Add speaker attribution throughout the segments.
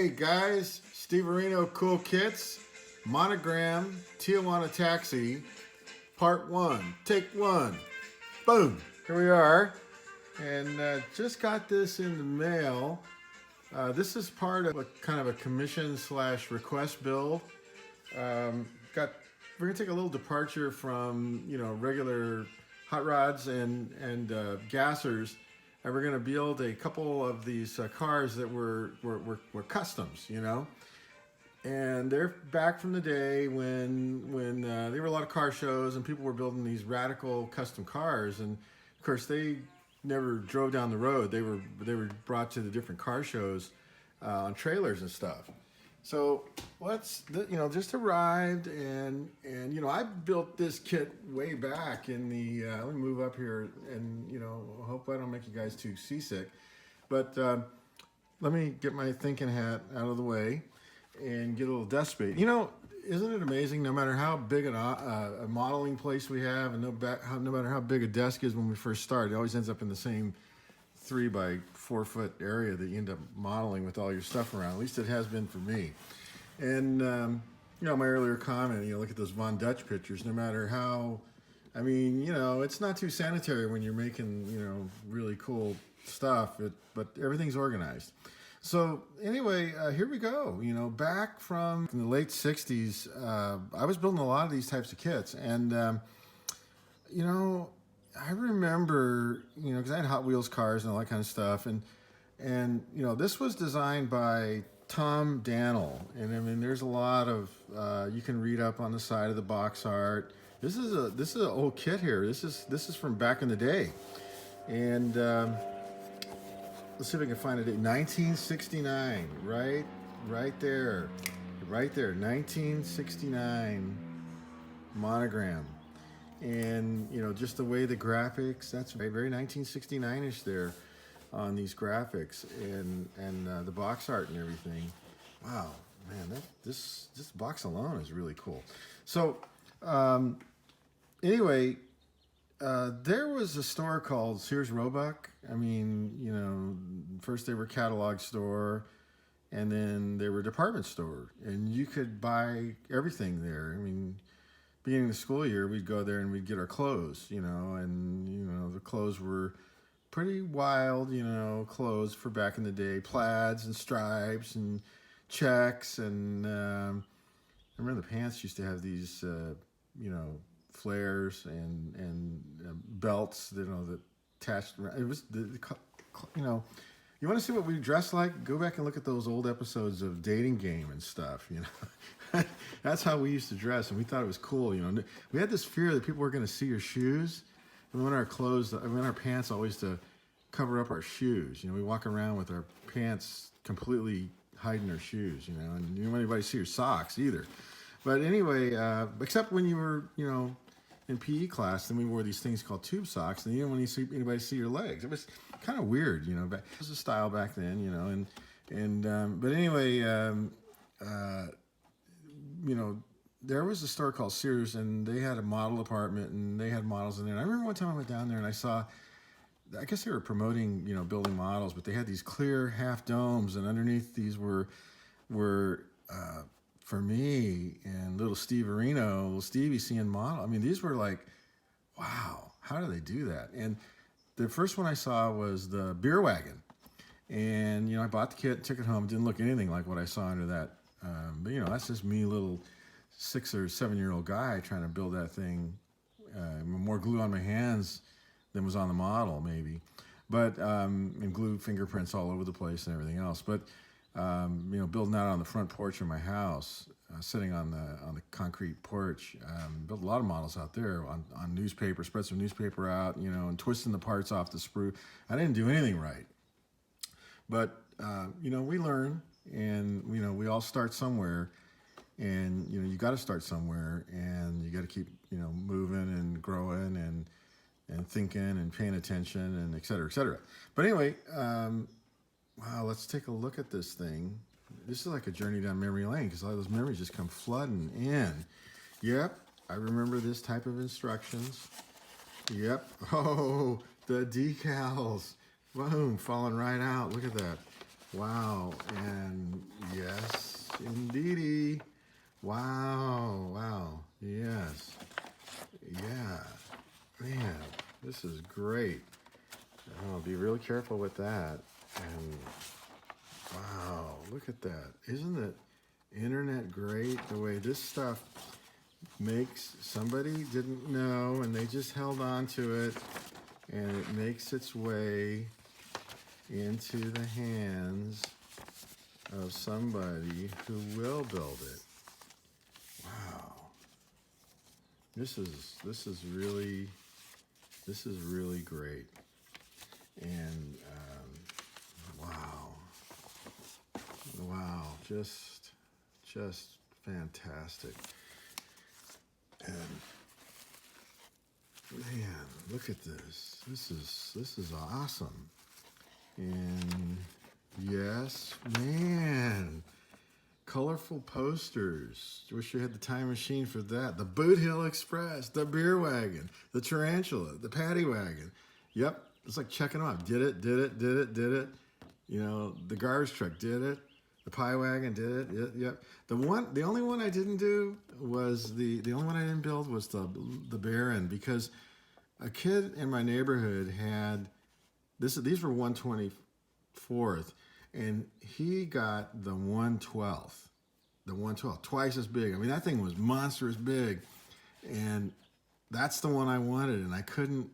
Speaker 1: Hey guys, Steve Areno Cool Kits, Monogram, Tijuana Taxi, Part 1, Take 1. Boom! Here we are. And just got this in the mail. This is part of a kind of a commission slash request build. Um, got We're gonna take a little departure from regular hot rods and gassers, and we're gonna build a couple of these cars that were customs, and they're back from the day when there were a lot of car shows and people were building these radical custom cars, and of course they never drove down the road. They were brought to the different car shows on trailers and stuff. So just arrived, and I built this kit way back in the. Let me move up here, and hope I don't make you guys too seasick, but let me get my thinking hat out of the way and get a little desk space. Isn't it amazing? No matter how big a modeling place we have, and no matter how big a desk is when we first start, it always ends up in the same 3 by 4 foot area that you end up modeling with all your stuff around. At least it has been for me. And my earlier comment, look at those Von Dutch pictures. No matter how, it's not too sanitary when you're making really cool stuff. But everything's organized. So anyway, here we go. Back from the late '60s, I was building a lot of these types of kits, and I remember, because I had Hot Wheels cars and all that kind of stuff, and this was designed by Tom Dannell, and there's a lot of you can read up on the side of the box art. This is an old kit here. This is from back in the day, and let's see if I can find it. 1969, right there, 1969 Monogram. And just the way the graphics, that's very 1969ish there on these graphics, and the box art and everything. Wow, man, this box alone is really cool. So anyway, there was a store called Sears Roebuck. First they were a catalog store, and then they were a department store, and you could buy everything there. Beginning of the school year, we'd go there and we'd get our clothes, and the clothes were pretty wild, clothes for back in the day, plaids and stripes and checks, and I remember the pants used to have these, flares and belts, that attached around. It was you want to see what we dressed like? Go back and look at those old episodes of Dating Game and stuff, That's how we used to dress, and we thought it was cool, We had this fear that people were going to see your shoes. And when our pants always to cover up our shoes. We walk around with our pants completely hiding our shoes, and you don't want anybody to see your socks either. But anyway, except when you were, in PE class, then we wore these things called tube socks, and you didn't want anybody to see your legs. It was kind of weird, It was a style back then, but anyway, there was a store called Sears, and they had a model department, and they had models in there. And I remember one time I went down there and I saw, I guess they were promoting, building models, but they had these clear half domes, and underneath these were for me and little Stevie seeing model. These were like, wow, how do they do that? And the first one I saw was the beer wagon, and I bought the kit, took it home. It didn't look anything like what I saw under that. But that's just me, little 6 or 7 year old guy trying to build that thing. More glue on my hands than was on the model, maybe, but and glue fingerprints all over the place and everything else. But building that on the front porch of my house, sitting on the concrete porch, built a lot of models out there on newspaper, spread some newspaper out, and twisting the parts off the sprue. I didn't do anything right, but we learn. And we all start somewhere, and you got to start somewhere, and you got to keep moving and growing and thinking and paying attention, and et cetera, et cetera. But anyway, wow, let's take a look at this thing. This is like a journey down memory lane, because all those memories just come flooding in. Yep, I remember this type of instructions. Yep. Oh, the decals. Boom, falling right out. Look at that. Wow. And yeah, indeedy. Wow, wow, yes, yeah, man, this is great. Oh, be really careful with that. And wow, look at that. Isn't it internet great the way this stuff makes somebody didn't know and they just held on to it and it makes its way into the hands of somebody who will build it. Wow. This is really great. And wow. Wow, just fantastic. And man, look at this. This is awesome. And yes, man, colorful posters. Wish you had the time machine for that. The Boot Hill Express, the beer wagon, the tarantula, the paddy wagon. Yep, it's like checking them off. Did it, did it, did it, did it. You know, the garbage truck did it. The pie wagon did it. Yep. The only one I didn't do was the only one I didn't build was the Baron, because a kid in my neighborhood had this. These were 1/24th, and he got the 1/12th. The 1/12, twice as big. I mean, that thing was monstrous big, and that's the one I wanted, and I couldn't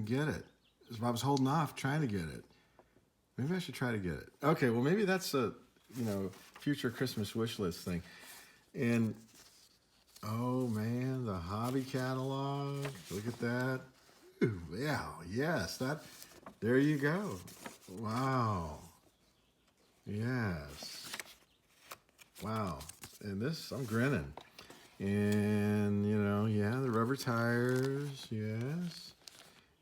Speaker 1: get it. So I was holding off trying to get it. Maybe I should try to get it. Okay, well, maybe that's a future Christmas wish list thing. And oh man, the hobby catalog. Look at that. Ooh, yeah, yes, that. There you go. Wow. Yes. Wow. And this, I'm grinning. And yeah, the rubber tires. Yes.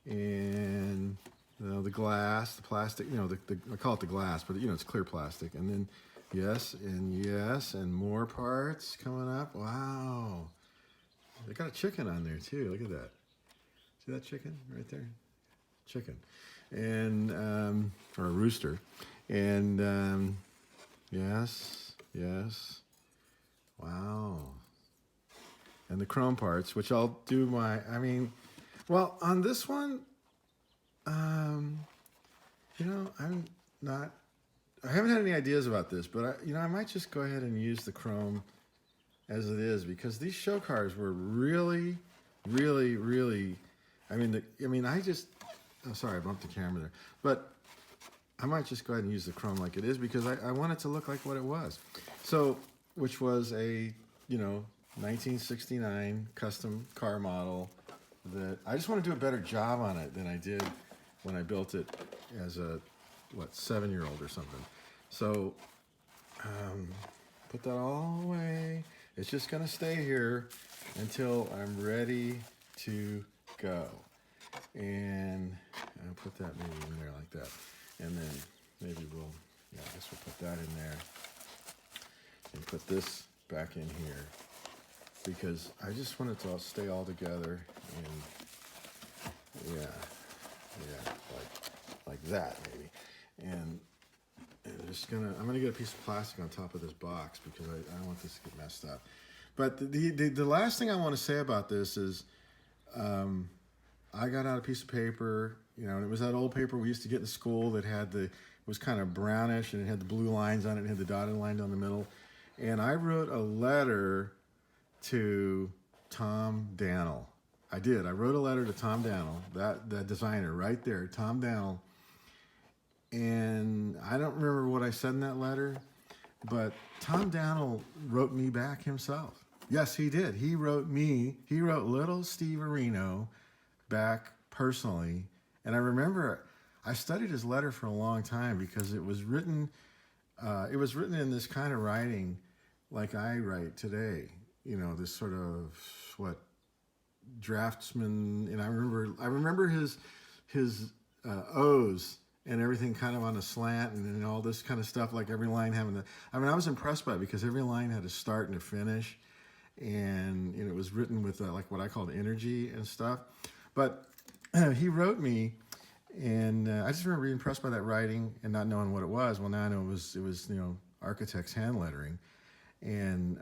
Speaker 1: And the glass, the plastic. I call it the glass, but it's clear plastic. And then yes, and more parts coming up. Wow. They got a chicken on there too. Look at that. See that chicken right there? Chicken. And or a rooster. And yes. Wow. And the chrome parts, which I'll do well, on this one, I'm not, I haven't had any ideas about this, but I might just go ahead and use the chrome as it is, because these show cars were really, really, really, sorry, I bumped the camera there, but I might just go ahead and use the chrome like it is, because I want it to look like what it was. So, which was a, 1969 custom car model that I just want to do a better job on it than I did when I built it as a 7-year-old or something. So put that all away. It's just gonna stay here until I'm ready to go. And I'll put that maybe in there like that. And then maybe I guess we'll put that in there and put this back in here, because I just want it to all stay all together. And yeah, like that maybe. And I'm gonna get a piece of plastic on top of this box, because I don't want this to get messed up. But the last thing I want to say about this is, I got out a piece of paper, and it was that old paper we used to get in school that it was kind of brownish, and it had the blue lines on it, and had the dotted line down the middle. And I wrote a letter to Tom Dannell. I did. I wrote a letter to Tom Dannell, that designer right there, Tom Dannell. And I don't remember what I said in that letter, but Tom Dannell wrote me back himself. Yes, he did. He wrote little Steve Areno back personally. And I remember I studied his letter for a long time, because it was written in this kind of writing like I write today. This sort of draftsman. And I remember his O's and everything kind of on a slant, and all this kind of stuff, like every line having I was impressed by it, because every line had a start and a finish, and it was written with like what I called energy and stuff. But he wrote me, and I just remember being impressed by that writing and not knowing what it was. Well, now I know it was architect's hand lettering. and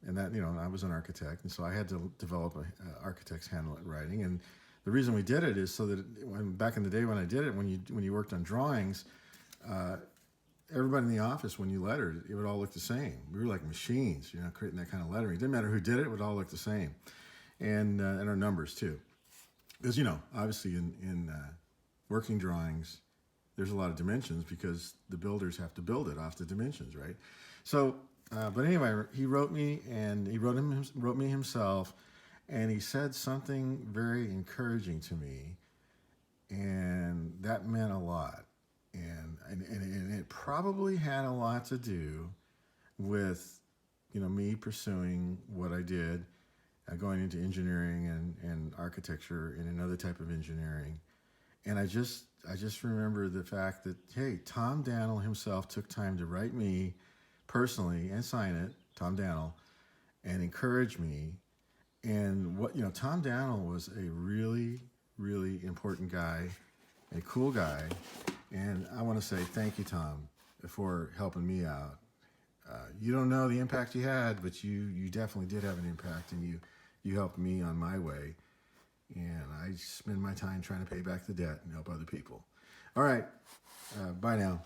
Speaker 1: that, you know, I was an architect, and so I had to develop a architect's handwriting. And the reason we did it is so that back in the day when I did it, when you worked on drawings, uh, everybody in the office, when you lettered, it would all look the same. We were like machines, you know, creating that kind of lettering. It didn't matter who did it; it would all look the same, and our numbers too. Because, you know, obviously in working drawings, there's a lot of dimensions because the builders have to build it off the dimensions, right? So, but anyway, he wrote me, and he wrote me himself, and he said something very encouraging to me, and that meant a lot. And it probably had a lot to do with, you know, me pursuing what I did, going into engineering and architecture and another type of engineering. And I just remember the fact that, hey, Tom Dannell himself took time to write me personally and sign it, Tom Dannell, and encourage me. And what, you know, Tom Dannell was a really, really important guy, a cool guy. And I want to say thank you, Tom, for helping me out. You don't know the impact you had, but you definitely did have an impact, and you helped me on my way. And I spend my time trying to pay back the debt and help other people. All right, bye now.